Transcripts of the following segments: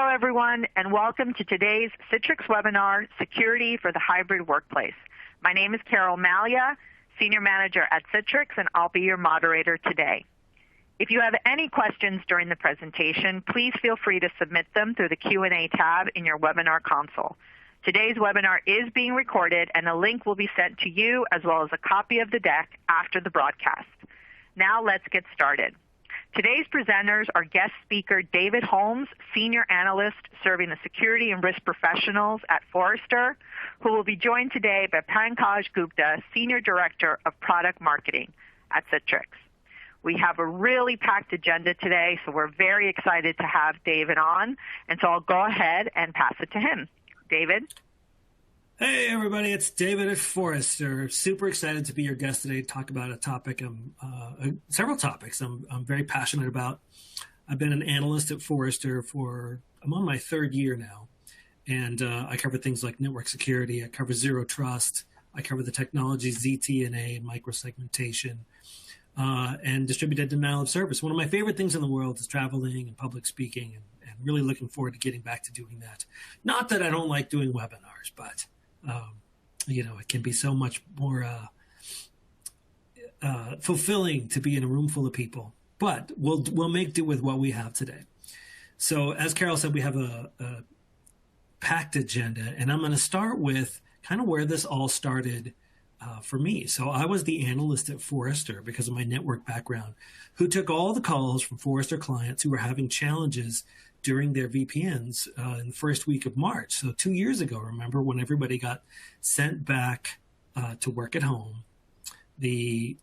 Hello, everyone, and welcome to today's Citrix webinar, Security for the Hybrid Workplace. My name is Carol Malia, Senior Manager at Citrix, and I'll be your moderator today. If you have any questions during the presentation, please feel free to submit them through the Q&A tab in your webinar console. Today's webinar is being recorded, and a link will be sent to you as well as a copy of the deck after the broadcast. Now let's get started. Today's presenters are guest speaker David Holmes, Senior Analyst serving the security and risk professionals at Forrester, who will be joined today by Pankaj Gupta, Senior Director of Product Marketing at Citrix. We have a really packed agenda today, so we're very excited to have David on, and so I'll go ahead and pass it to him. David? Hey everybody, it's David at Forrester. Super excited to be your guest today to talk about a topic, several topics I'm very passionate about. I've been an analyst at Forrester I'm on my third year now, and I cover things like network security, I cover zero trust, I cover the technologies ZTNA, microsegmentation, and distributed denial of service. One of my favorite things in the world is traveling and public speaking, and really looking forward to getting back to doing that. Not that I don't like doing webinars, but it can be so much more fulfilling to be in a room full of people. But we'll make do with what we have today. So as Carol said, we have a packed agenda, and I'm going to start with kind of where this all started for me. So I was the analyst at Forrester because of my network background, who took all the calls from Forrester clients who were having challenges during their VPNs in the first week of March. So 2 years ago, remember, when everybody got sent back to work at home, many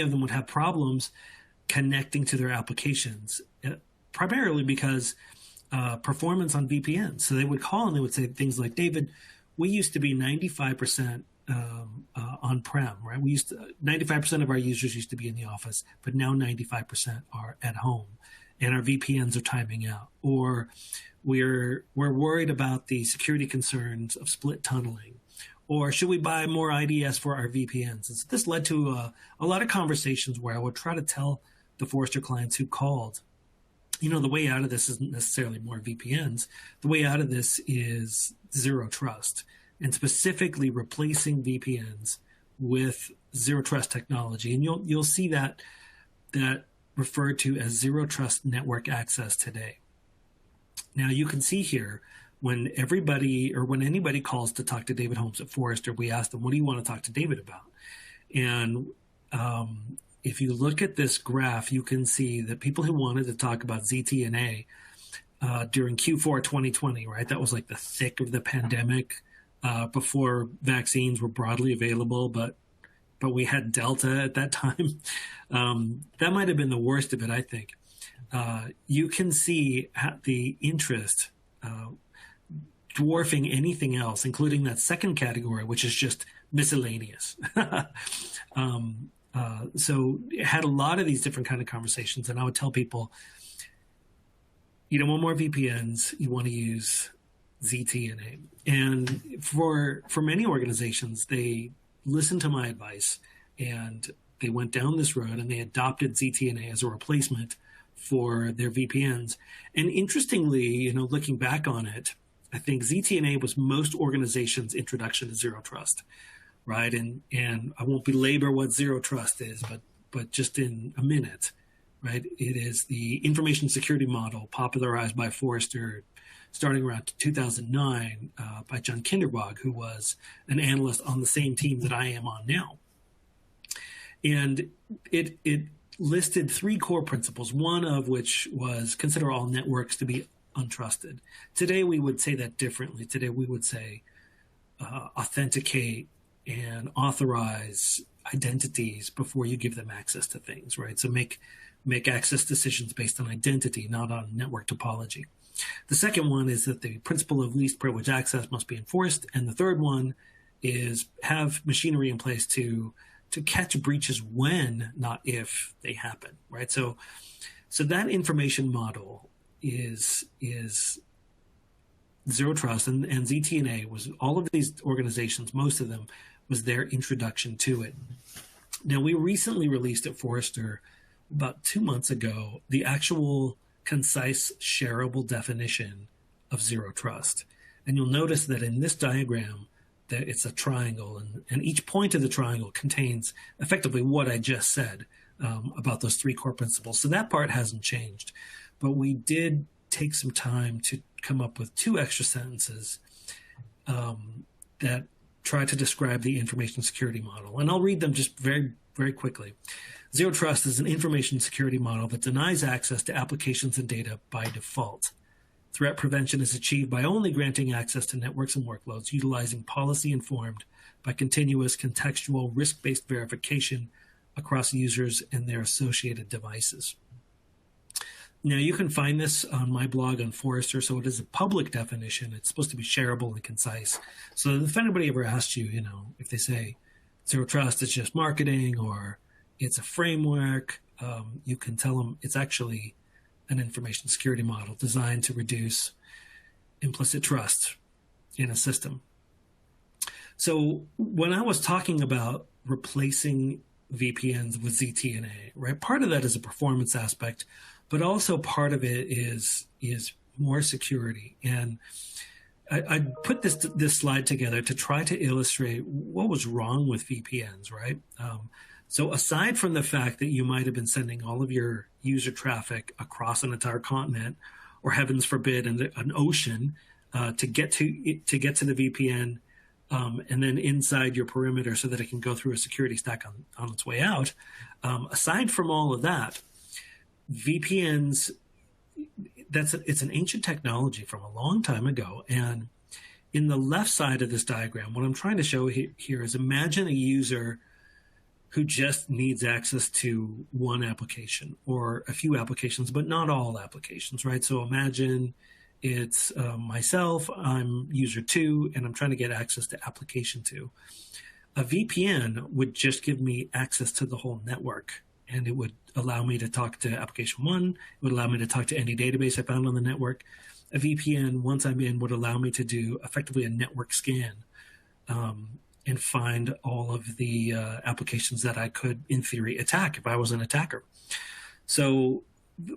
of them would have problems connecting to their applications, primarily because performance on VPNs. So they would call and they would say things like, David, we used to be 95% on-prem, right? 95% of our users used to be in the office, but now 95% are at home, and our VPNs are timing out. Or we're worried about the security concerns of split tunneling. Or should we buy more IDS for our VPNs? And so this led to a lot of conversations where I would try to tell the Forrester clients who called, the way out of this isn't necessarily more VPNs. The way out of this is zero trust, and specifically replacing VPNs with zero trust technology. And you'll see that referred to as zero trust network access today. Now you can see here when anybody calls to talk to David Holmes at Forrester, we ask them, what do you want to talk to David about? And if you look at this graph, you can see that people who wanted to talk about ZTNA during Q4 2020, right? That was like the thick of the pandemic before vaccines were broadly available, but we had Delta at that time. That might have been the worst of it, I think. You can see the interest dwarfing anything else, including that second category, which is just miscellaneous. So it had a lot of these different kind of conversations, and I would tell people, you don't want more VPNs, you want to use ZTNA. And for many organizations, they listened to my advice and they went down this road and they adopted ZTNA as a replacement for their VPNs. And interestingly, looking back on it, I think ZTNA was most organizations' introduction to zero trust, right? And I won't belabor what zero trust is, but just in a minute, right? It is the information security model popularized by Forrester starting around 2009 by John Kinderbog, who was an analyst on the same team that I am on now. And it listed three core principles, one of which was consider all networks to be untrusted. Today, we would say that differently. Today, we would say authenticate and authorize identities before you give them access to things, right? So make access decisions based on identity, not on network topology. The second one is that the principle of least privilege access must be enforced. And the third one is have machinery in place to catch breaches when, not if, they happen, right? So that information model is zero trust, and ZTNA was all of these organizations, most of them, was their introduction to it. Now, we recently released at Forrester about 2 months ago the actual concise, shareable definition of zero trust. And you'll notice that in this diagram, that it's a triangle, and each point of the triangle contains effectively what I just said about those three core principles. So that part hasn't changed. But we did take some time to come up with two extra sentences that try to describe the information security model. And I'll read them just very, very quickly. Zero trust is an information security model that denies access to applications and data by default. Threat prevention is achieved by only granting access to networks and workloads, utilizing policy informed by continuous contextual risk-based verification across users and their associated devices. Now, you can find this on my blog on Forrester, so it is a public definition. It's supposed to be shareable and concise. So if anybody ever asks you, if they say zero trust is just marketing or it's a framework, you can tell them it's actually an information security model designed to reduce implicit trust in a system. So when I was talking about replacing VPNs with ZTNA, right, part of that is a performance aspect, but also part of it is more security. And I put this slide together to try to illustrate what was wrong with VPNs, right? So aside from the fact that you might have been sending all of your user traffic across an entire continent, or heavens forbid, an ocean, to get to the VPN, and then inside your perimeter so that it can go through a security stack on its way out. Aside from all of that, VPNs, it's an ancient technology from a long time ago. And in the left side of this diagram, what I'm trying to show here is imagine a user who just needs access to one application or a few applications, but not all applications, right? So imagine it's myself, I'm user 2, and I'm trying to get access to application 2. A VPN would just give me access to the whole network, and it would allow me to talk to application 1. It would allow me to talk to any database I found on the network. A VPN, once I'm in, would allow me to do effectively a network scan and find all of the applications that I could, in theory, attack if I was an attacker. So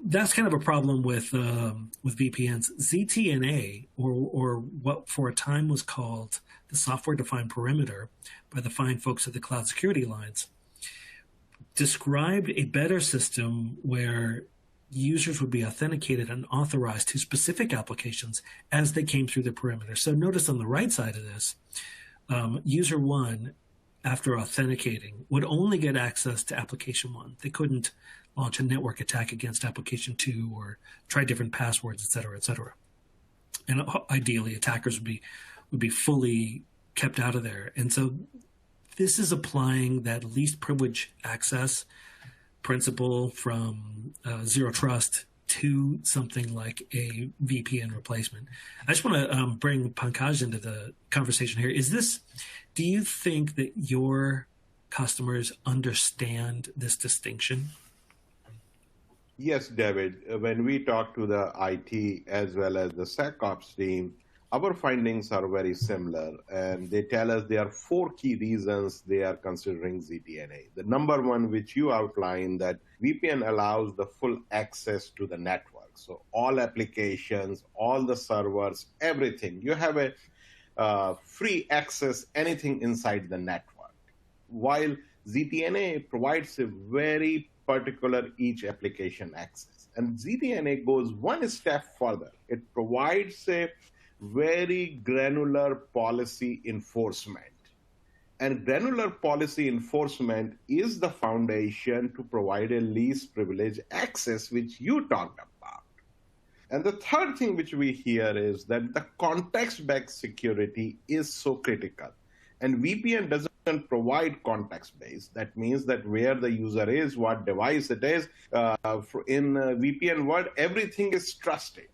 that's kind of a problem with VPNs. ZTNA, or what for a time was called the software-defined perimeter by the fine folks at the Cloud Security Alliance, described a better system where users would be authenticated and authorized to specific applications as they came through the perimeter. So notice on the right side of this, user 1, after authenticating, would only get access to application 1. They couldn't launch a network attack against application 2 or try different passwords, et cetera, et cetera. And ideally, attackers would be fully kept out of there. And so this is applying that least privilege access principle from zero trust to something like a VPN replacement. I just want to bring Pankaj into the conversation here. Do you think that your customers understand this distinction? Yes, David. When we talk to the IT as well as the SecOps team, our findings are very similar, and they tell us there are 4 key reasons they are considering ZTNA. The number one, which you outlined, that VPN allows the full access to the network. So all applications, all the servers, everything. You have a free access, anything inside the network. While ZTNA provides a very particular each application access. And ZTNA goes one step further. It provides a very granular policy enforcement. And granular policy enforcement is the foundation to provide a least privilege access, which you talked about. And the third thing which we hear is that the context-based security is so critical. And VPN doesn't provide context-based. That means that where the user is, what device it is, in VPN world, everything is trusted.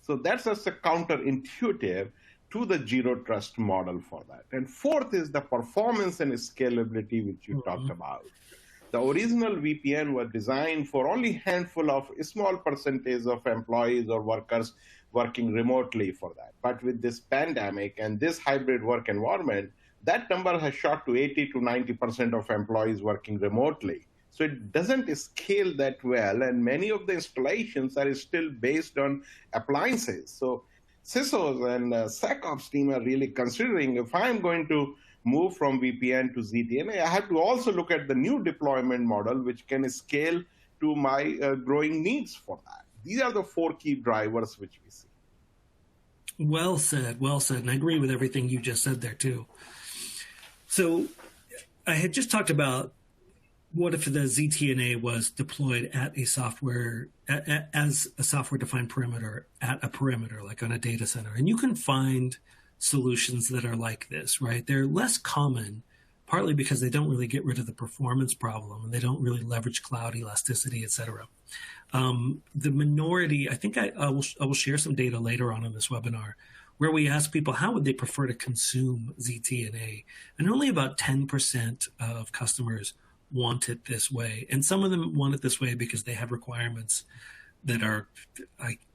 So that's just a counterintuitive to the zero trust model for that. And fourth is the performance and scalability, which you talked about. The original VPN was designed for only a handful of a small percentage of employees or workers working remotely for that. But with this pandemic and this hybrid work environment, that number has shot to 80 to 90% of employees working remotely. So it doesn't scale that well, and many of the installations are still based on appliances. So CISOs and SecOps team are really considering, if I'm going to move from VPN to ZTNA, I have to also look at the new deployment model, which can scale to my growing needs for that. These are the four key drivers which we see. Well said, well said. And I agree with everything you just said there too. So I had just talked about what if the ZTNA was deployed at a software, as a software-defined perimeter at a perimeter, like on a data center. And you can find solutions that are like this, right? They're less common, partly because they don't really get rid of the performance problem and they don't really leverage cloud elasticity, et cetera. The minority, I think I will share some data later on in this webinar where we ask people how would they prefer to consume ZTNA, and only about 10% of customers want it this way. And some of them want it this way because they have requirements that are,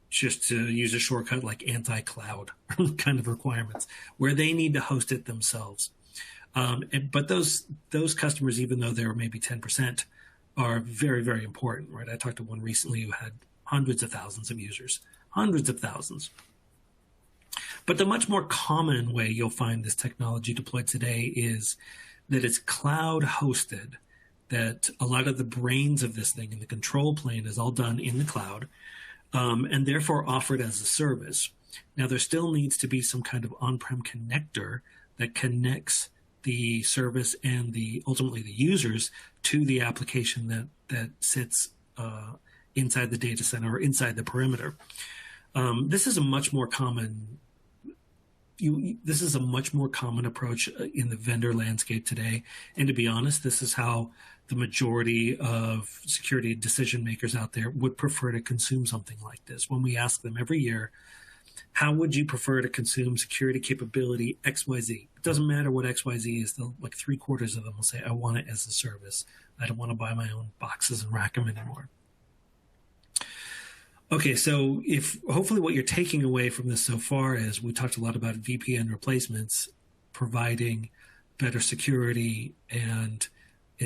just to use a shortcut, like anti-cloud kind of requirements, where they need to host it themselves. But those customers, even though they're maybe 10%, are very, very important, right? I talked to one recently who had hundreds of thousands of users, hundreds of thousands. But the much more common way you'll find this technology deployed today is that it's cloud hosted, that a lot of the brains of this thing and the control plane is all done in the cloud, and therefore offered as a service. Now, there still needs to be some kind of on-prem connector that connects the service and ultimately the users to the application that sits inside the data center or inside the perimeter. This is a much more common approach in the vendor landscape today. And to be honest, this is how the majority of security decision makers out there would prefer to consume something like this. When we ask them every year, how would you prefer to consume security capability XYZ? It doesn't matter what XYZ is. Like 3/4 of them will say, I want it as a service. I don't want to buy my own boxes and rack them anymore. Okay, so hopefully what you're taking away from this so far is we talked a lot about VPN replacements, providing better security and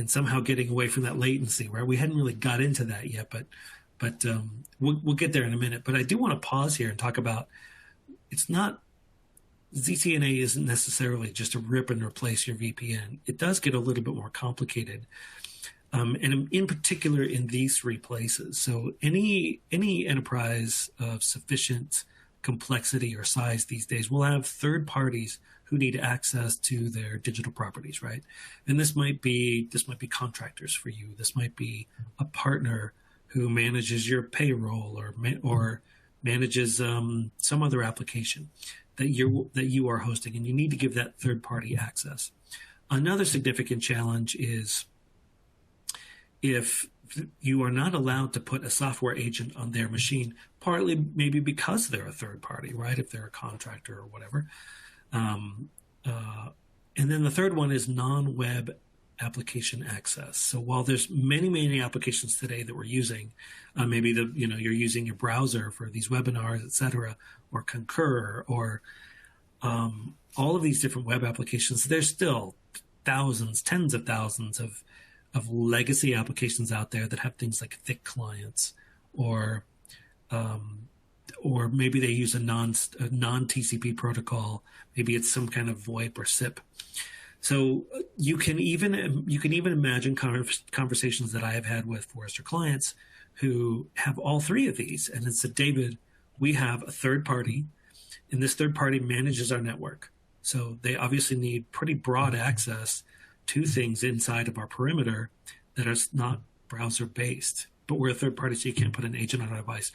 somehow getting away from that latency, right? We hadn't really got into that yet, but we'll get there in a minute. But I do want to pause here and talk about, it's not, ZTNA isn't necessarily just a rip and replace your VPN. It does get a little bit more complicated. And in particular in these three places. So any enterprise of sufficient complexity or size these days will have third parties who need access to their digital properties, right? And this might be contractors for you. This might be a partner who manages your payroll or manages some other application that you are hosting, and you need to give that third party access. Another significant challenge is if you are not allowed to put a software agent on their machine, partly maybe because they're a third party, right? If they're a contractor or whatever. And then the third one is non-web application access. So while there's many applications today that we're using, maybe you're using your browser for these webinars, et cetera, or Concur, or all of these different web applications, there's still thousands, tens of thousands of legacy applications out there that have things like thick clients, or maybe they use a non-TCP protocol. Maybe it's some kind of VoIP or SIP. So you can even imagine conversations that I have had with Forrester clients who have all three of these. And it's said, David, we have a third party, and this third party manages our network. So they obviously need pretty broad access to things inside of our perimeter that are not browser based, but we're a third party, so you can't put an agent on our device.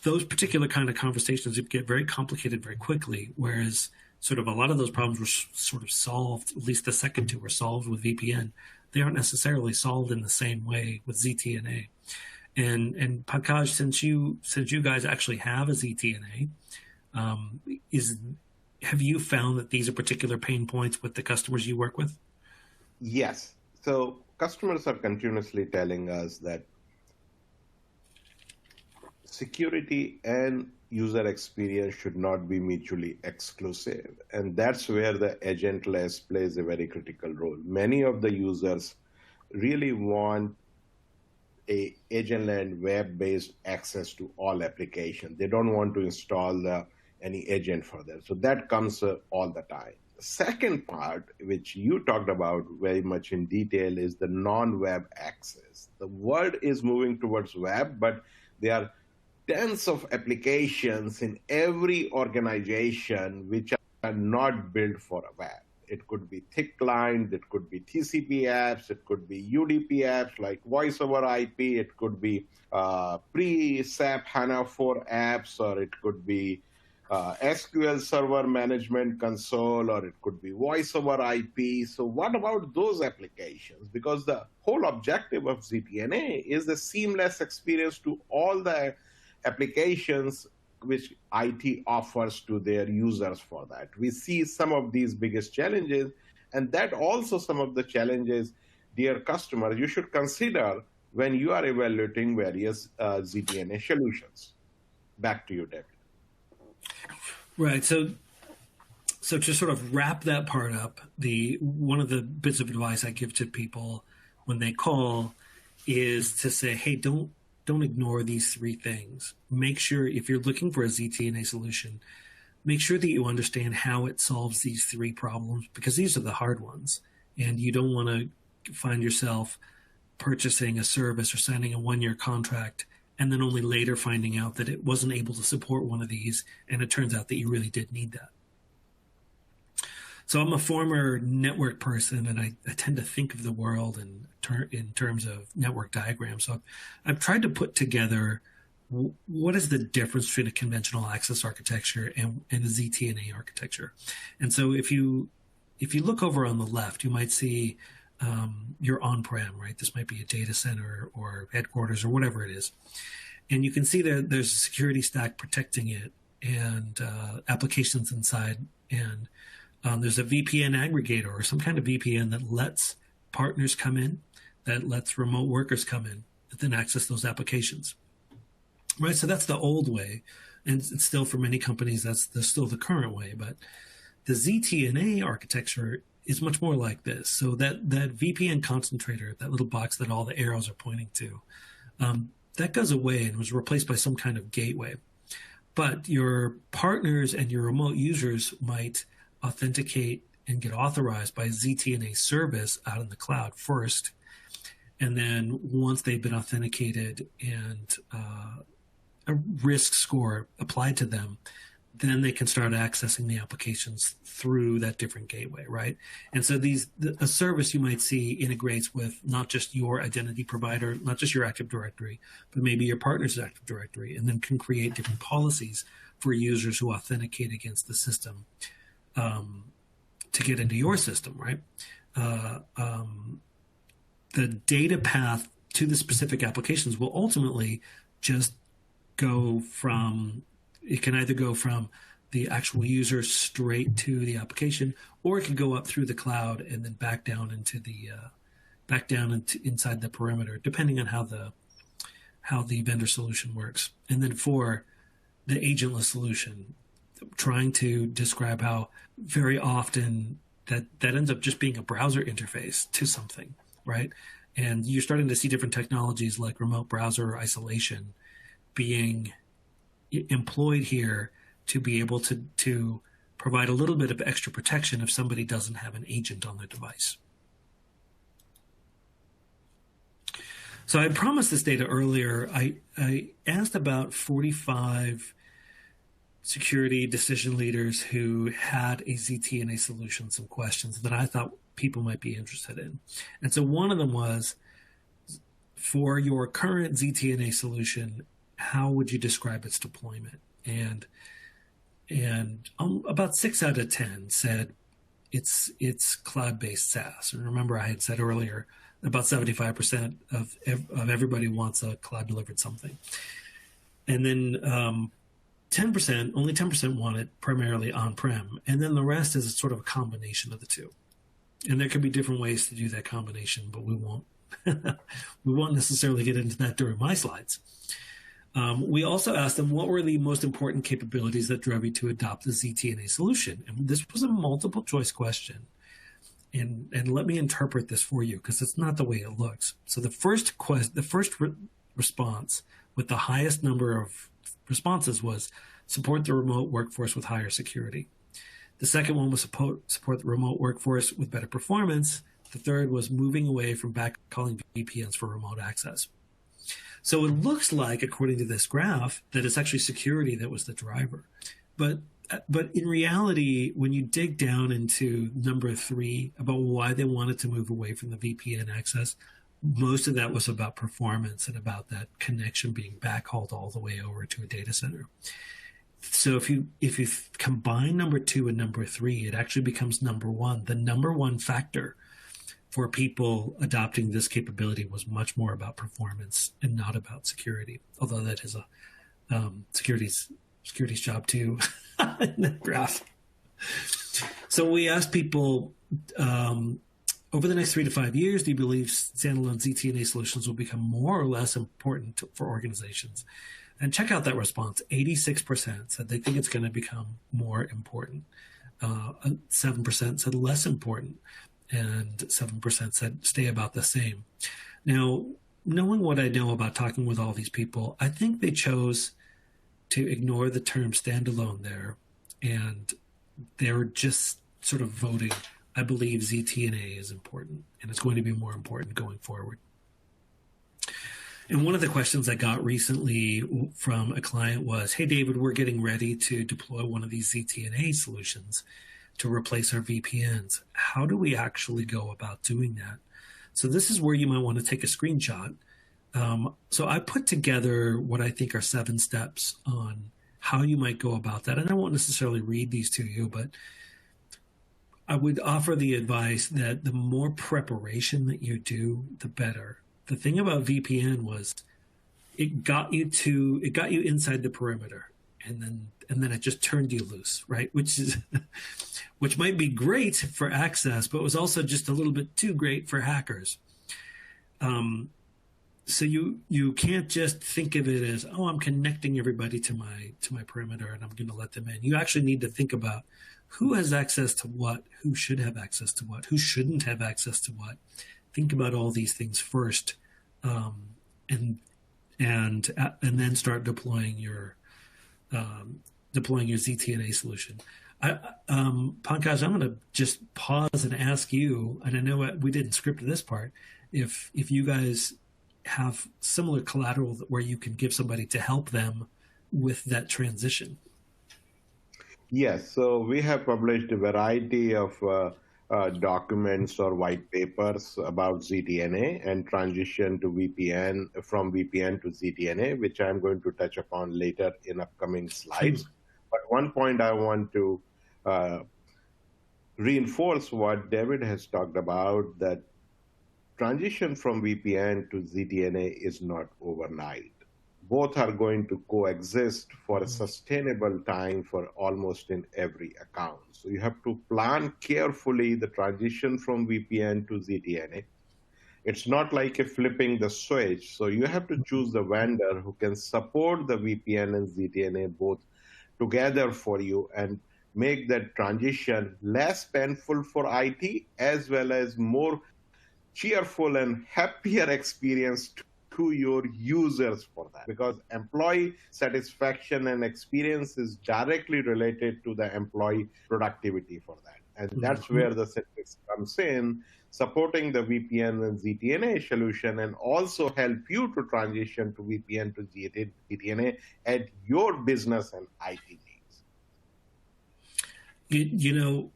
Those particular kind of conversations get very complicated very quickly, whereas sort of a lot of those problems were sort of solved, at least the second two were solved with VPN. They aren't necessarily solved in the same way with ZTNA. And Pankaj, since you guys actually have a ZTNA, have you found that these are particular pain points with the customers you work with? Yes. So customers are continuously telling us that security and user experience should not be mutually exclusive. And that's where the agentless plays a very critical role. Many of the users really want a agent-led web-based access to all applications. They don't want to install any agent for them. So that comes all the time. The second part, which you talked about very much in detail, is the non-web access. The world is moving towards web, but there are tens of applications in every organization which are not built for a web. It could be thick client, it could be TCP apps, it could be UDP apps like voice over IP, it could be pre-SAP HANA 4 apps, or it could be SQL Server Management Console, or it could be voice over IP. So what about those applications? Because the whole objective of ZTNA is the seamless experience to all the applications which IT offers to their users for that. We see some of these biggest challenges, and that also some of the challenges, dear customers, you should consider when you are evaluating various ZTNA solutions. Back to you, David. Right. So to sort of wrap that part up, one of the bits of advice I give to people when they call is to say, hey, don't ignore these three things. Make sure if you're looking for a ZTNA solution, make sure that you understand how it solves these three problems, because these are the hard ones. And you don't want to find yourself purchasing a service or signing a 1-year contract and then only later finding out that it wasn't able to support one of these, and it turns out that you really did need that. So I'm a former network person, and I tend to think of the world in terms of network diagrams. So I've tried to put together what is the difference between a conventional access architecture and a ZTNA architecture. And so if you look over on the left, you might see your on-prem, right? This might be a data center or headquarters or whatever it is. And you can see that there's a security stack protecting it and applications inside. And there's a VPN aggregator or some kind of VPN that lets partners come in, that lets remote workers come in, that then access those applications. Right, so that's the old way. And it's still, for many companies, that's still the current way. But the ZTNA architecture is much more like this. So that VPN concentrator, that little box that all the arrows are pointing to, that goes away and was replaced by some kind of gateway. But your partners and your remote users might authenticate and get authorized by a ZTNA service out in the cloud first. And then once they've been authenticated and a risk score applied to them, then they can start accessing the applications through that different gateway, right? And so a service you might see integrates with not just your identity provider, not just your Active Directory, but maybe your partner's Active Directory, and then can create different policies for users who authenticate against the system to get into your system, right? The data path to the specific applications will ultimately just go from, it can either go from the actual user straight to the application, or it can go up through the cloud and then back down into inside the perimeter, depending on how the vendor solution works. And then for the agentless solution, trying to describe how very often that ends up just being a browser interface to something, right? And you're starting to see different technologies like remote browser isolation being employed here to be able to provide a little bit of extra protection if somebody doesn't have an agent on their device. So I promised this data earlier. I asked about 45 security decision leaders who had a ZTNA solution some questions that I thought people might be interested in. And so one of them was, for your current ZTNA solution, how would you describe its deployment? And about 6 out of 10 said it's cloud-based SaaS. And remember, I had said earlier, about 75% of everybody wants a cloud-delivered something. And then only 10% want it primarily on-prem. And then the rest is sort of a combination of the two. And there could be different ways to do that combination, but we won't necessarily get into that during my slides. We also asked them what were the most important capabilities that drove you to adopt the ZTNA solution. And this was a multiple choice question. and let me interpret this for you because it's not the way it looks. So the first response with the highest number of responses was support the remote workforce with higher security. The second one was support the remote workforce with better performance. The third was moving away from backhauling VPNs for remote access. So it looks like, according to this graph, that it's actually security that was the driver. But in reality, when you dig down into number 3 about why they wanted to move away from the VPN access, most of that was about performance and about that connection being backhauled all the way over to a data center. So if you combine number 2 and number 3, it actually becomes number 1. The number 1 factor for people adopting this capability was much more about performance and not about security, although that is a security's job too in that graph. So we asked people, over the next 3 to 5 years, do you believe standalone ZTNA solutions will become more or less important for organizations? And check out that response. 86% said they think it's going to become more important. 7% said less important. And 7% said stay about the same. Now, knowing what I know about talking with all these people, I think they chose to ignore the term standalone there. And they're just sort of voting, I believe ZTNA is important, and it's going to be more important going forward. And one of the questions I got recently from a client was, hey, David, we're getting ready to deploy one of these ZTNA solutions to replace our VPNs. How do we actually go about doing that? So this is where you might want to take a screenshot. So I put together what I think are 7 steps on how you might go about that. And I won't necessarily read these to you, but I would offer the advice that the more preparation that you do, the better. The thing about VPN was it got you inside the perimeter, and then it just turned you loose, right? Which might be great for access, but was also just a little bit too great for hackers. So you can't just think of it as, oh, I'm connecting everybody to my perimeter and I'm going to let them in. You actually need to think about who has access to what, who should have access to what, who shouldn't have access to what. Think about all these things first, and then start deploying your ZTNA solution. Pankaj, I'm going to just pause and ask you, and I know we didn't script this part, if you guys have similar collateral where you can give somebody to help them with that transition. Yes, so we have published a variety of documents or white papers about ZTNA and transition to VPN, from VPN to ZTNA, which I'm going to touch upon later in upcoming slides. But one point I want to reinforce what David has talked about, that transition from VPN to ZTNA is not overnight. Both are going to coexist for a sustainable time for almost in every account. So you have to plan carefully the transition from VPN to ZTNA. It's not like flipping the switch. So you have to choose the vendor who can support the VPN and ZTNA both together for you and make that transition less painful for IT as well as more cheerful and happier experience to your users for that, because employee satisfaction and experience is directly related to the employee productivity for that. And that's where the Citrix comes in, supporting the VPN and ZTNA solution, and also help you to transition to VPN to ZTNA at your business and IT needs. You know,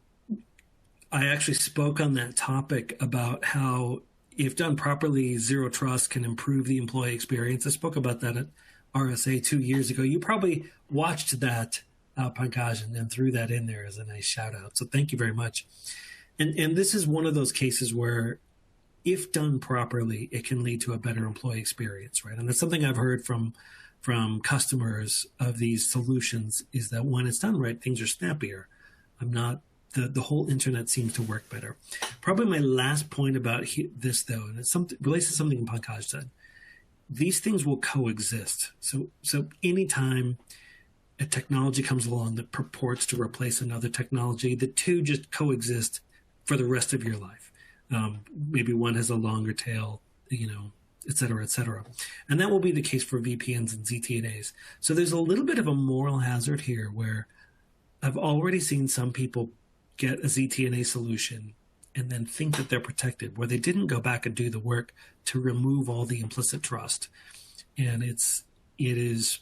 I actually spoke on that topic about how, if done properly, Zero Trust can improve the employee experience. I spoke about that at RSA 2 years ago. You probably watched that, Pankaj, and then threw that in there as a nice shout out. So thank you very much. And this is one of those cases where, if done properly, it can lead to a better employee experience, right? And that's something I've heard from customers of these solutions, is that when it's done right, things are snappier. The whole internet seems to work better. Probably my last point about this, though, and it relates to something Pankaj said. These things will coexist. So anytime a technology comes along that purports to replace another technology, the two just coexist for the rest of your life. Maybe one has a longer tail, et cetera, et cetera. And that will be the case for VPNs and ZTNAs. So there's a little bit of a moral hazard here where I've already seen some people get a ZTNA solution and then think that they're protected, where they didn't go back and do the work to remove all the implicit trust. And it is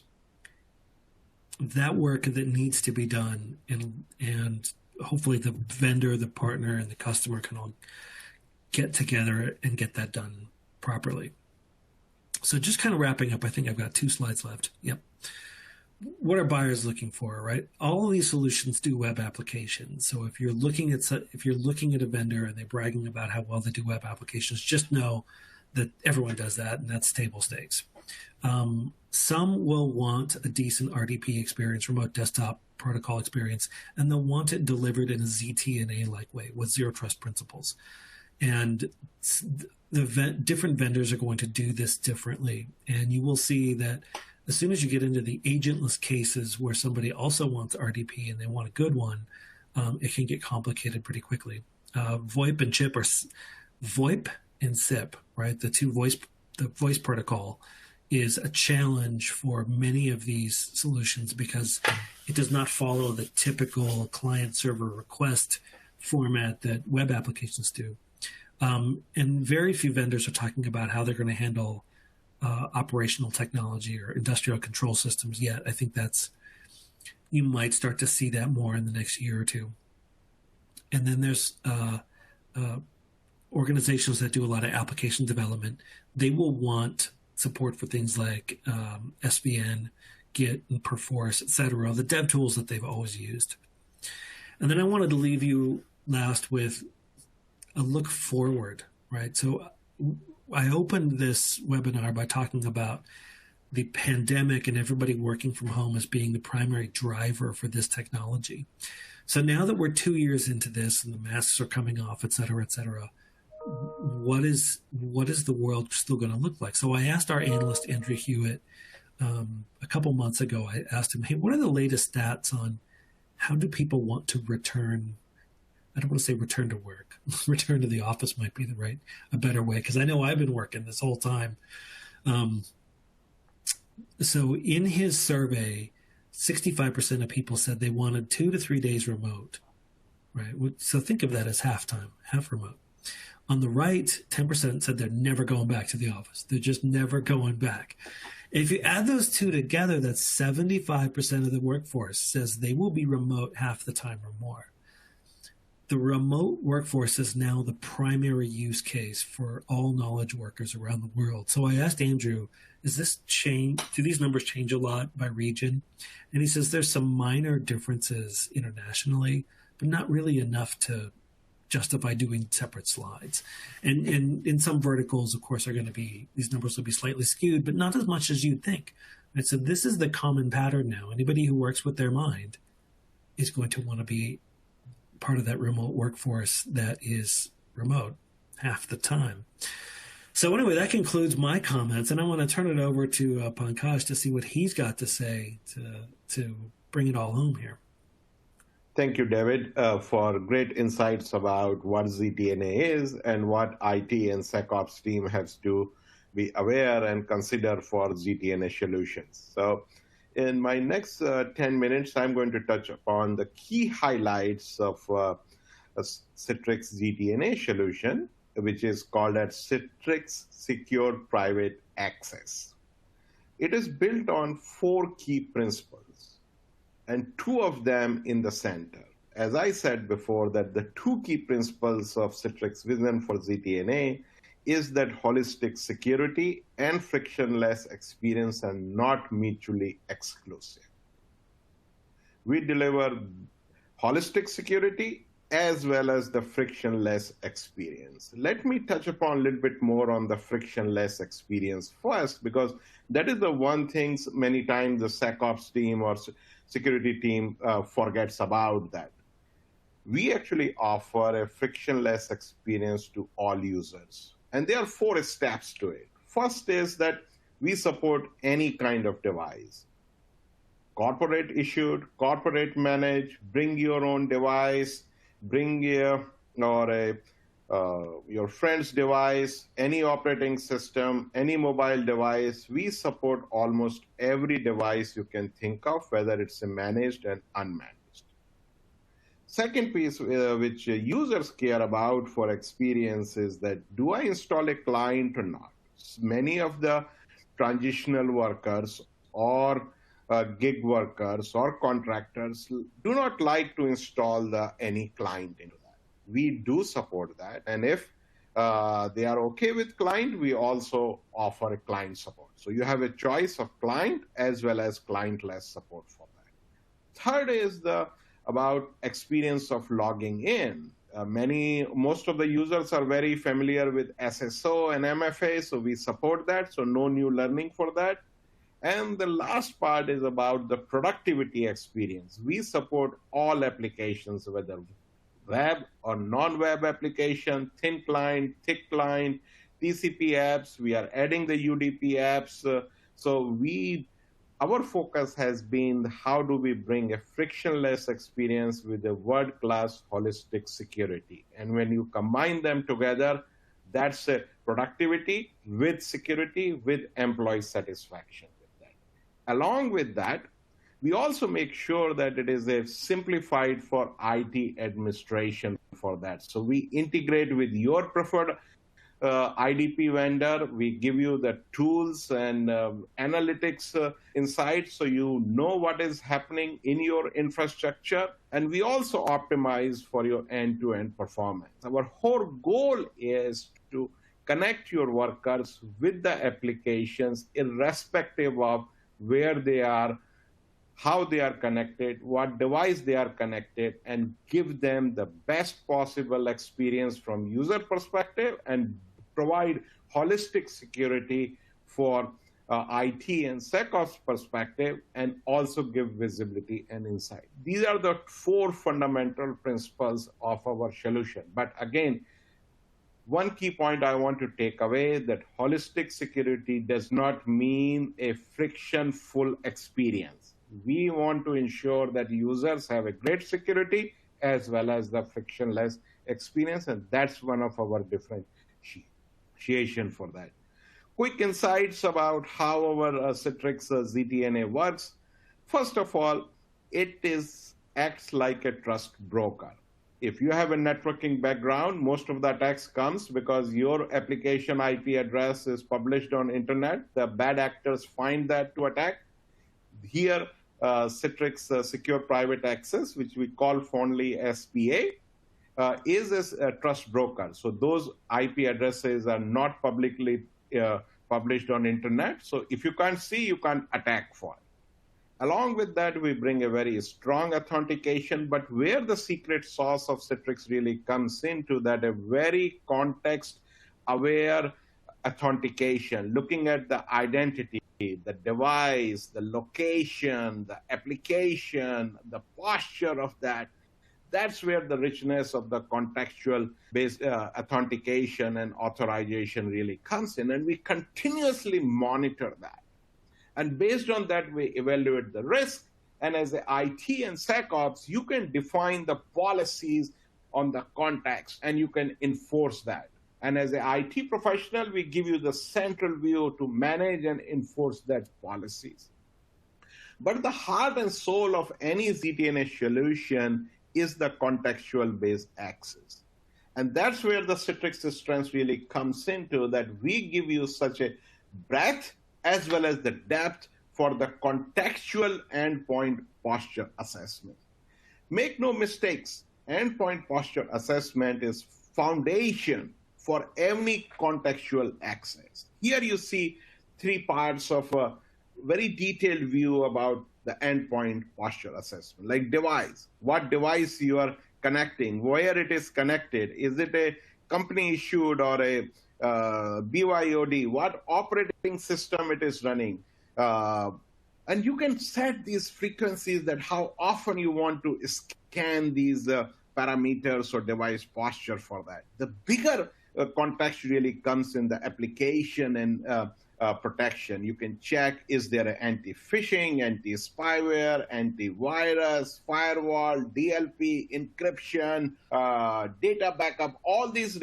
that work that needs to be done, and hopefully the vendor, the partner, and the customer can all get together and get that done properly. So just kind of wrapping up, I think I've got 2 slides left. Yep. What are buyers looking for, right? All of these solutions do web applications. So if you're looking at a vendor and they're bragging about how well they do web applications, just know that everyone does that, and that's table stakes. Some will want a decent RDP experience, remote desktop protocol experience, and they'll want it delivered in a ZTNA-like way with zero trust principles. And different vendors are going to do this differently. And you will see that as soon as you get into the agentless cases where somebody also wants RDP and they want a good one, it can get complicated pretty quickly. VoIP and CHIP are VoIP and SIP, right? The voice protocol is a challenge for many of these solutions because it does not follow the typical client-server request format that web applications do. And very few vendors are talking about how they're going to handle operational technology or industrial control systems yet. I think you might start to see that more in the next year or two. And then there's organizations that do a lot of application development. They will want support for things like SVN, Git, and Perforce, et cetera, the dev tools that they've always used. And then I wanted to leave you last with a look forward, right? So I opened this webinar by talking about the pandemic and everybody working from home as being the primary driver for this technology. So now that we're 2 years into this and the masks are coming off, et cetera, what is the world still going to look like? So I asked our analyst, Andrew Hewitt, a couple months ago, I asked him, hey, what are the latest stats on how do people want to return? I don't want to say return to work. Return to the office might be a better way, because I know I've been working this whole time. So in his survey, 65% of people said they wanted 2 to 3 days remote, right? So think of that as half remote. On the right, 10% said they're never going back to the office. They're just never going back. If you add those two together, that's 75% of the workforce says they will be remote half the time or more. The remote workforce is now the primary use case for all knowledge workers around the world. So I asked Andrew, do these numbers change a lot by region? And he says there's some minor differences internationally, but not really enough to justify doing separate slides. And in some verticals, of course, these numbers will be slightly skewed, but not as much as you'd think. And so this is the common pattern now. Anybody who works with their mind is going to want to be part of that remote workforce that is remote half the time. So anyway, that concludes my comments, and I want to turn it over to Pankaj to see what he's got to say to bring it all home here. Thank you, David, for great insights about what ZTNA is and what IT and SecOps team has to be aware and consider for ZTNA solutions. So in my next 10 minutes, I'm going to touch upon the key highlights of a Citrix ZTNA solution, which is called as Citrix Secure Private Access. It is built on 4 key principles, and 2 of them in the center. As I said before, that the 2 key principles of Citrix vision for ZTNA is that holistic security and frictionless experience are not mutually exclusive. We deliver holistic security as well as the frictionless experience. Let me touch upon a little bit more on the frictionless experience first, because that is the one thing many times the SecOps team or security team forgets about that. We actually offer a frictionless experience to all users. And there are 4 steps to it. First is that we support any kind of device. Corporate issued, corporate managed, bring your own device, bring or your friend's device, any operating system, any mobile device. We support almost every device you can think of, whether it's managed and unmanaged. Second piece which users care about for experience is that, do I install a client or not? Many of the transitional workers or gig workers or contractors do not like to install any client into that. We do support that, and if they are okay with client, we also offer a client support. So you have a choice of client as well as clientless support for that. Third is about experience of logging in. Most of the users are very familiar with SSO and MFA, so we support that, so no new learning for that. And the last part is about the productivity experience. We support all applications, whether web or non-web application, thin client, thick client, TCP apps. We are adding the UDP apps. Our focus has been how do we bring a frictionless experience with a world-class holistic security. And when you combine them together, that's a productivity with security with employee satisfaction with that. Along with that, we also make sure that it is a simplified for IT administration for that. So we integrate with your preferred IDP vendor. We give you the tools and analytics insights so you know what is happening in your infrastructure. And we also optimize for your end-to-end performance. Our whole goal is to connect your workers with the applications irrespective of where they are, how they are connected, what device they are connected, and give them the best possible experience from user perspective and provide holistic security for IT and SecOps perspective, and also give visibility and insight. These are the four fundamental principles of our solution. But again, one key point I want to take away that holistic security does not mean a friction-full experience. We want to ensure that users have a great security as well as the frictionless experience, and that's one of our differentiation for that. Quick insights about how our Citrix ZTNA works. First of all, it acts like a trust broker. If you have a networking background, most of the attacks comes because your application IP address is published on internet. The bad actors find that to attack. Here, Citrix Secure Private Access, which we call fondly SPA, is a trust broker. So those IP addresses are not publicly published on internet. So if you can't see, you can't attack for it. Along with that, we bring a very strong authentication, but where the secret sauce of Citrix really comes into that, a very context-aware authentication, looking at the identity, the device, the location, the application, the posture of that. That's where the richness of the contextual-based authentication and authorization really comes in, and we continuously monitor that. And based on that, we evaluate the risk. And as a IT and SecOps, you can define the policies on the context, and you can enforce that. And as an IT professional, we give you the central view to manage and enforce that policies. But the heart and soul of any ZTNA solution is the contextual-based access. And that's where the Citrix strength really comes into, that we give you such a breadth as well as the depth for the contextual endpoint posture assessment. Make no mistakes, endpoint posture assessment is foundation for any contextual access. Here you see three parts of a very detailed view about the endpoint posture assessment, like device, what device you are connecting, where it is connected, is it a company issued or a BYOD, what operating system it is running. And you can set these frequencies that how often you want to scan these parameters or device posture for that. The bigger context really comes in the application and protection. You can check, is there an anti-phishing, anti-spyware, antivirus, firewall, DLP, encryption, data backup, all these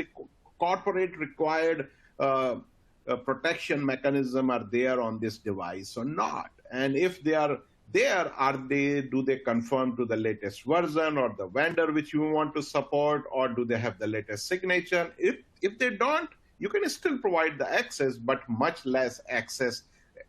corporate required protection mechanism are there on this device or not? And if they are there, do they conform to the latest version or the vendor which you want to support, or do they have the latest signature? If they don't, you can still provide the access, but much less access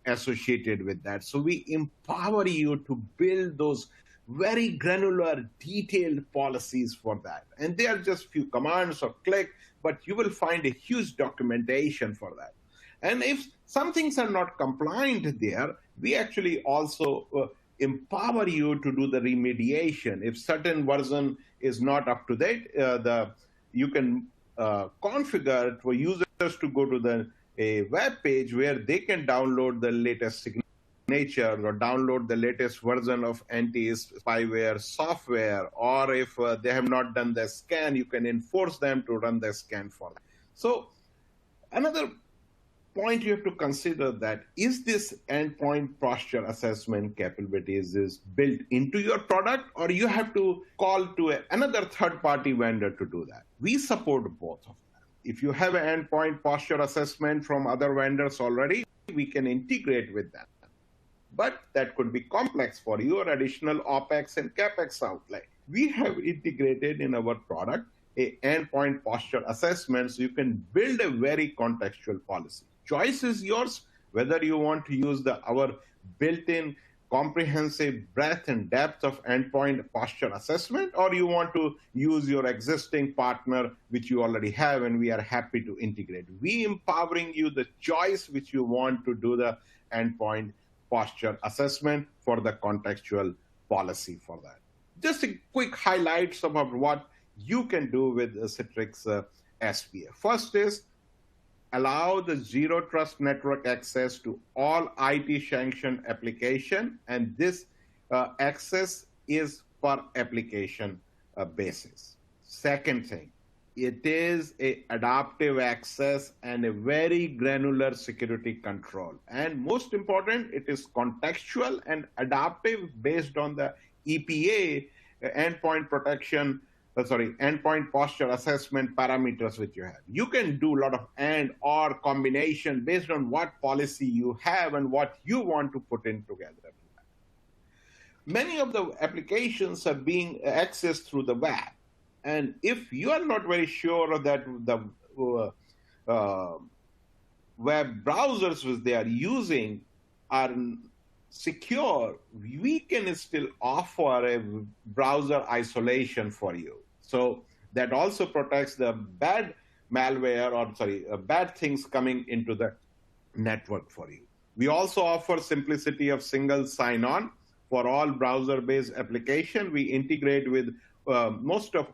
associated with that. So we empower you to build those very granular, detailed policies for that. And they are just few commands or click, but you will find a huge documentation for that. And if some things are not compliant there, we actually also empower you to do the remediation. If certain version is not up to date, you can configure for users to go to a web page where they can download the latest signature or download the latest version of anti-spyware software, or if they have not done the scan, you can enforce them to run the scan for them. So another point you have to consider that is this endpoint posture assessment capabilities is built into your product, or you have to call to another third-party vendor to do that. We support both of them. If you have an endpoint posture assessment from other vendors already, we can integrate with them. But that could be complex for you or additional OPEX and CAPEX outlay. We have integrated in our product a endpoint posture assessment, so you can build a very contextual policy. Choice is yours, whether you want to use our built-in comprehensive breadth and depth of endpoint posture assessment, or you want to use your existing partner, which you already have, and we are happy to integrate. We empowering you the choice which you want to do the endpoint posture assessment for the contextual policy for that. Just a quick highlights about what you can do with the Citrix SPA. First is allow the zero trust network access to all IT sanctioned application, and this access is per application basis. Second thing, it is a adaptive access and a very granular security control. And most important, it is contextual and adaptive based on the EPA endpoint posture assessment parameters which you have. You can do a lot of and or combination based on what policy you have and what you want to put in together. Many of the applications are being accessed through the web. And if you are not very sure that the web browsers which they are using are secure, we can still offer a browser isolation for you. So that also protects the bad malware or bad things coming into the network for you. We also offer simplicity of single sign-on for all browser-based application. We integrate with most of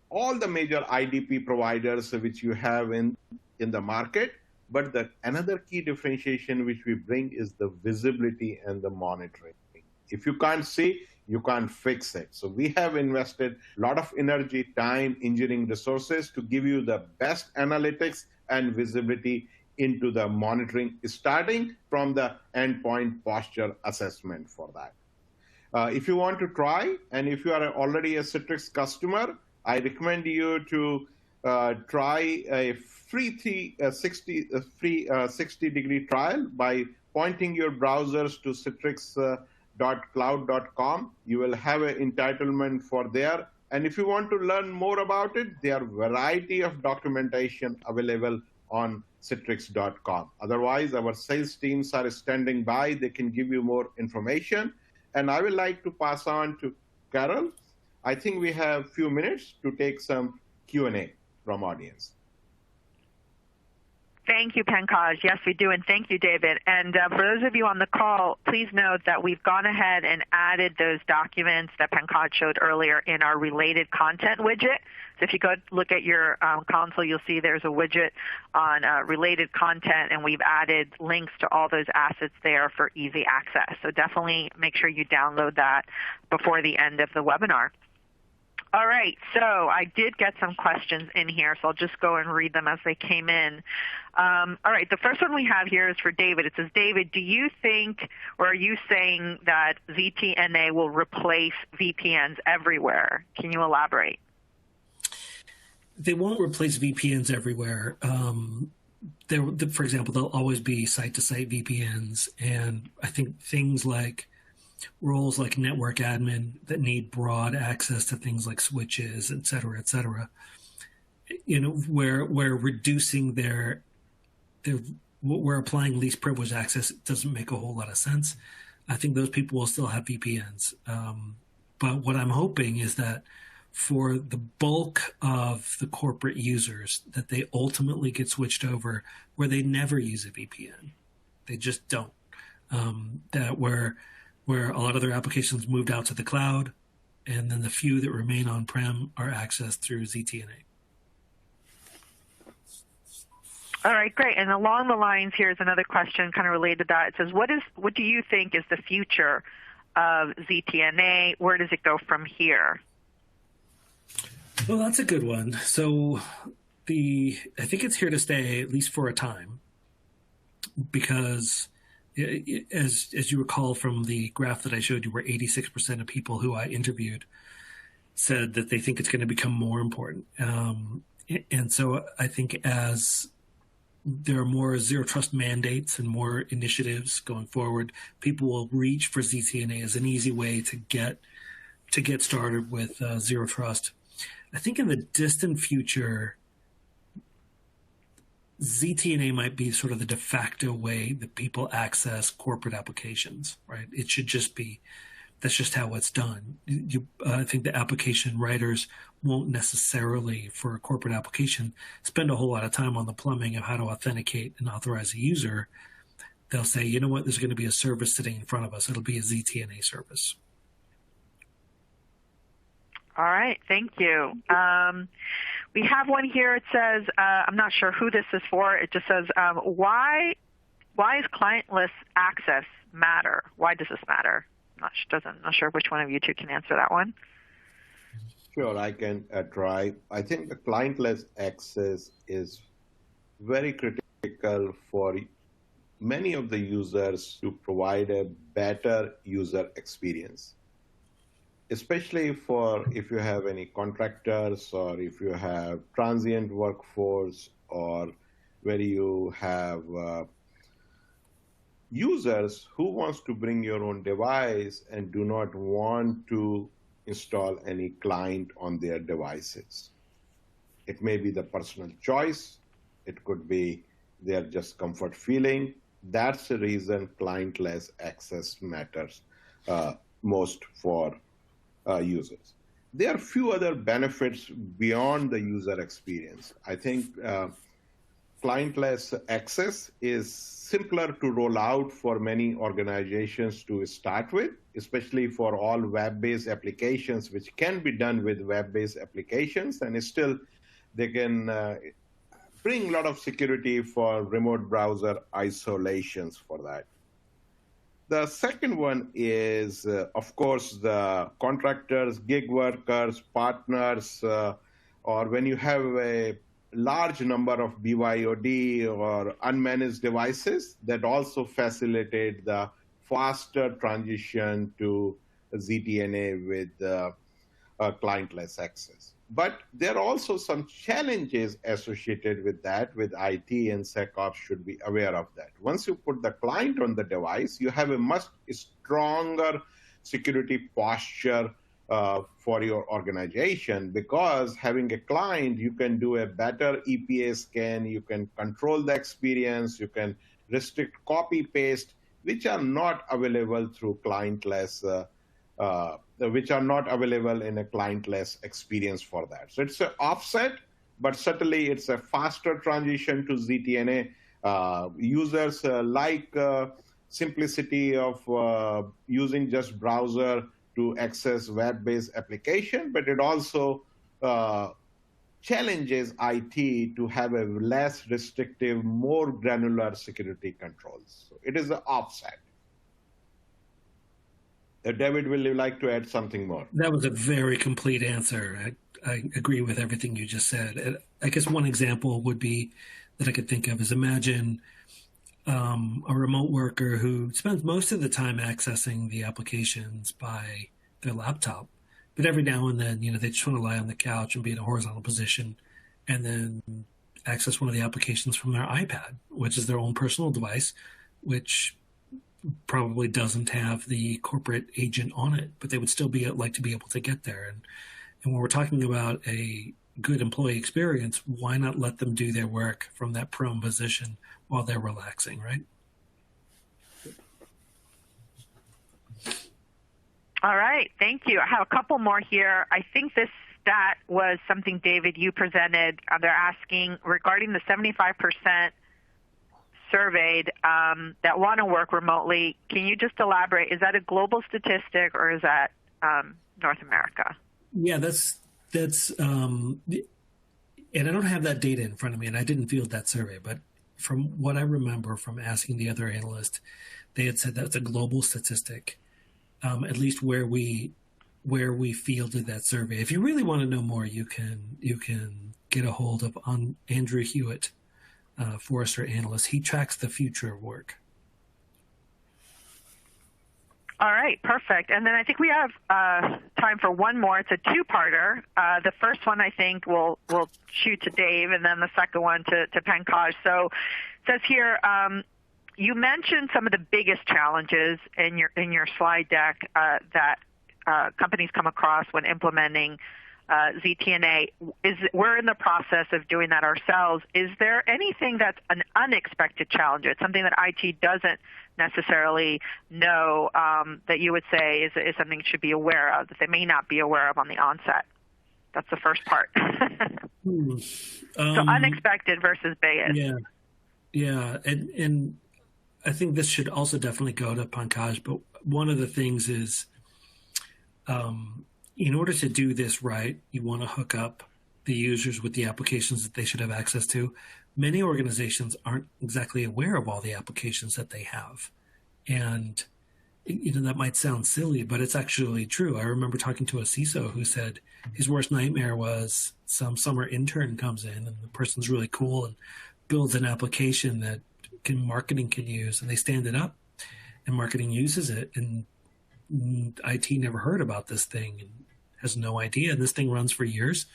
all the major IDP providers which you have in the market. But another key differentiation which we bring is the visibility and the monitoring. If you can't see, you can't fix it. So we have invested a lot of energy, time, engineering resources to give you the best analytics and visibility into the monitoring, starting from the endpoint posture assessment for that. If you want to try, and if you are already a Citrix customer, I recommend you to try a free 60-degree trial by pointing your browsers to citrix.cloud.com. You will have an entitlement for there. And if you want to learn more about it, there are a variety of documentation available on citrix.com. Otherwise, our sales teams are standing by. They can give you more information. And I would like to pass on to Carol. I think we have a few minutes to take some Q&A from audience. Thank you, Pankaj. Yes, we do, and thank you, David. And for those of you on the call, please note that we've gone ahead and added those documents that Pankaj showed earlier in our related content widget. So if you go look at your console, you'll see there's a widget on related content, and we've added links to all those assets there for easy access. So definitely make sure you download that before the end of the webinar. All right, so I did get some questions in here, so I'll just go and read them as they came in. All right, the first one we have here is for David. It says, David, do you think, or are you saying that ZTNA will replace VPNs everywhere? Can you elaborate? They won't replace VPNs everywhere. For example, there'll always be site-to-site VPNs, and I think things like roles like network admin that need broad access to things like switches, et cetera, where reducing we're applying least privileged access doesn't make a whole lot of sense. I think those people will still have VPNs. But what I'm hoping is that for the bulk of the corporate users, that they ultimately get switched over where they never use a VPN. They just don't. That where a lot of their applications moved out to the cloud, and then the few that remain on-prem are accessed through ZTNA. All right, great. And along the lines, here's another question kind of related to that. It says, what do you think is the future of ZTNA? Where does it go from here? Well, that's a good one. So I think it's here to stay, at least for a time, because as you recall from the graph that I showed you, where 86% of people who I interviewed said that they think it's going to become more important. And so I think as there are more zero trust mandates and more initiatives going forward, people will reach for ZTNA as an easy way to get started with zero trust. I think in the distant future, ZTNA might be sort of the de facto way that people access corporate applications, right? It should just be, that's just how it's done. I think the application writers won't necessarily, for a corporate application, spend a whole lot of time on the plumbing of how to authenticate and authorize a user. They'll say, you know what, there's going to be a service sitting in front of us. It'll be a ZTNA service. All right, thank you. We have one here. It says, I'm not sure who this is for. It just says, why is clientless access matter? Why does this matter? I'm not sure which one of you two can answer that one. Sure, I can try. I think the clientless access is very critical for many of the users to provide a better user experience, especially for if you have any contractors or if you have transient workforce or where you have users who wants to bring your own device and do not want to install any client on their devices. It may be the personal choice. It could be their just comfort feeling. That's the reason clientless access matters most for users. There are few other benefits beyond the user experience. I think clientless access is simpler to roll out for many organizations to start with, especially for all web-based applications, which can be done with web-based applications, and still they can bring a lot of security for remote browser isolations for that. The second one is, of course, the contractors, gig workers, partners, or when you have a large number of BYOD or unmanaged devices, that also facilitate the faster transition to ZTNA with clientless access. But there are also some challenges associated with that, with IT and SecOps should be aware of that. Once you put the client on the device, you have a much stronger security posture for your organization, because having a client, you can do a better EPA scan, you can control the experience, you can restrict copy paste, which are not available through clientless, which are not available in a clientless experience for that. So it's an offset, but certainly it's a faster transition to ZTNA. Users like simplicity of using just browser to access web-based application, but it also challenges IT to have a less restrictive, more granular security controls. So it is an offset. David, will you like to add something more? That was a very complete answer. I agree with everything you just said. I guess one example would be that I could think of is imagine a remote worker who spends most of the time accessing the applications by their laptop, but every now and then, they just want to lie on the couch and be in a horizontal position and then access one of the applications from their iPad, which is their own personal device, which probably doesn't have the corporate agent on it, but they would still like to be able to get there. And when we're talking about a good employee experience, why not let them do their work from that prone position while they're relaxing, right? All right, thank you. I have a couple more here. I think this stat was something, David, you presented. They're asking regarding the 75% surveyed that want to work remotely. Can you just elaborate? Is that a global statistic or is that North America? Yeah, that's and I don't have that data in front of me, and I didn't field that survey, but from what I remember from asking the other analyst, they had said that's a global statistic, at least where we fielded that survey. If you really want to know more, you can get a hold of Andrew Hewitt, Forrester Analyst. He tracks the future of work. All right, perfect. And then I think we have time for one more. It's a two-parter. The first one I think we'll shoot to Dave, and then the second one to Pankaj. So it says here, you mentioned some of the biggest challenges in your slide deck that companies come across when implementing ZTNA. We're in the process of doing that ourselves. Is there anything that's an unexpected challenge? It's something that IT doesn't necessarily know that you would say is something it should be aware of, that they may not be aware of on the onset? That's the first part. So unexpected versus biggest. Yeah, and I think this should also definitely go to Pankaj, but one of the things is in order to do this right, you want to hook up the users with the applications that they should have access to. Many organizations aren't exactly aware of all the applications that they have. And, that might sound silly, but it's actually true. I remember talking to a CISO who said his worst nightmare was some summer intern comes in and the person's really cool and builds an application that marketing can use, and they stand it up and marketing uses it, and IT never heard about this thing and has no idea. And this thing runs for years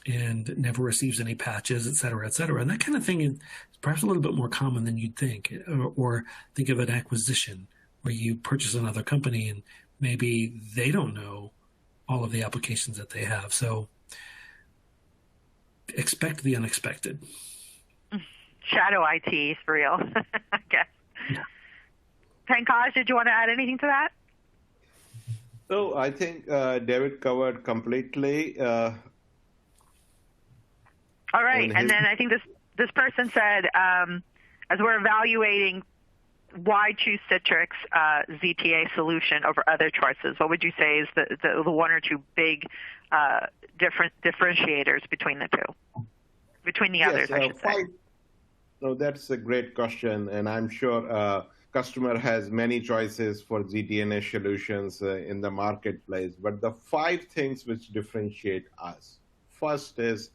and never receives any patches, et cetera, et cetera. And that kind of thing is perhaps a little bit more common than you'd think. Or think of an acquisition where you purchase another company and maybe they don't know all of the applications that they have. So expect the unexpected. Shadow IT is real, I guess. Yeah. Pankaj, did you want to add anything to that? So I think David covered completely. All right, and then I think this person said, as we're evaluating why choose Citrix ZTA solution over other choices, what would you say is the one or two big differentiators between the two, between the others, I should say? No, that's a great question, and I'm sure customer has many choices for ZTNA solutions in the marketplace. But the 5 things which differentiate us. First is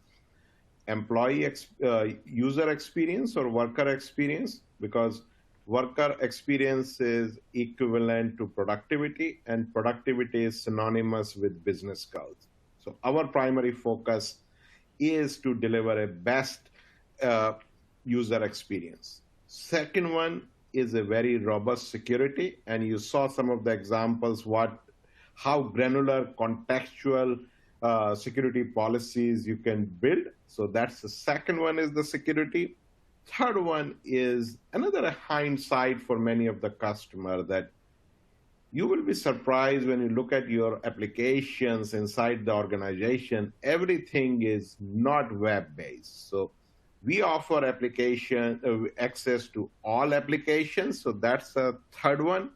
employee user experience or worker experience, because worker experience is equivalent to productivity, and productivity is synonymous with business goals. So our primary focus is to deliver a best user experience. Second one is a very robust security, and you saw some of the examples how granular contextual security policies you can build. So that's the second one, is the security. Third one is another hindsight for many of the customer, that you will be surprised when you look at your applications inside the organization, everything is not web-based. So we offer application access to all applications. So that's the third one.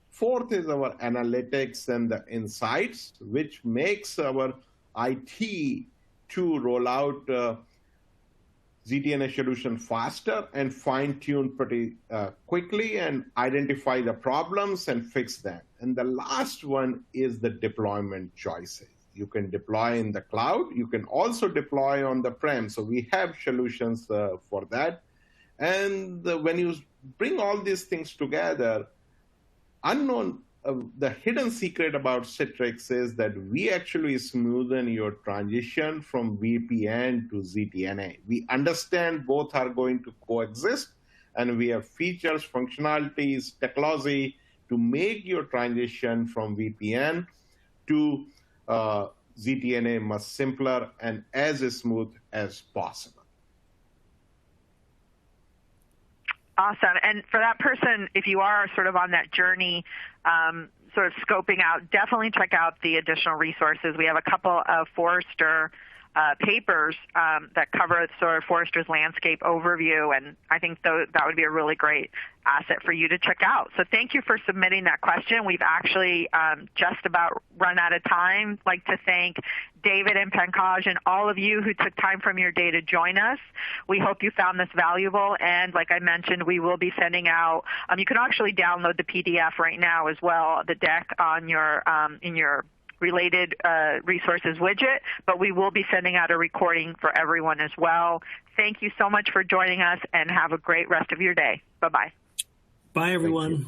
Fourth is our analytics and the insights, which makes our IT to roll out ZTNA solution faster and fine-tune pretty quickly and identify the problems and fix them. And the last one is the deployment choices. You can deploy in the cloud. You can also deploy on the prem. So we have solutions for that. And when you bring all these things together, the hidden secret about Citrix is that we actually smoothen your transition from VPN to ZTNA. We understand both are going to coexist, and we have features, functionalities, technology to make your transition from VPN to ZTNA much simpler and as smooth as possible. Awesome. And for that person, if you are sort of on that journey, sort of scoping out, definitely check out the additional resources. We have a couple of Forrester papers that cover sort of Forrester's landscape overview, and I think that would be a really great asset for you to check out. So thank you for submitting that question. We've actually just about run out of time. I'd like to thank David and Pankaj and all of you who took time from your day to join us. We hope you found this valuable, and like I mentioned, we will be sending out, you can actually download the PDF right now as well, the deck on your in your related resources widget, but we will be sending out a recording for everyone as well. Thank you so much for joining us, and have a great rest of your day. Bye-bye. Bye, everyone.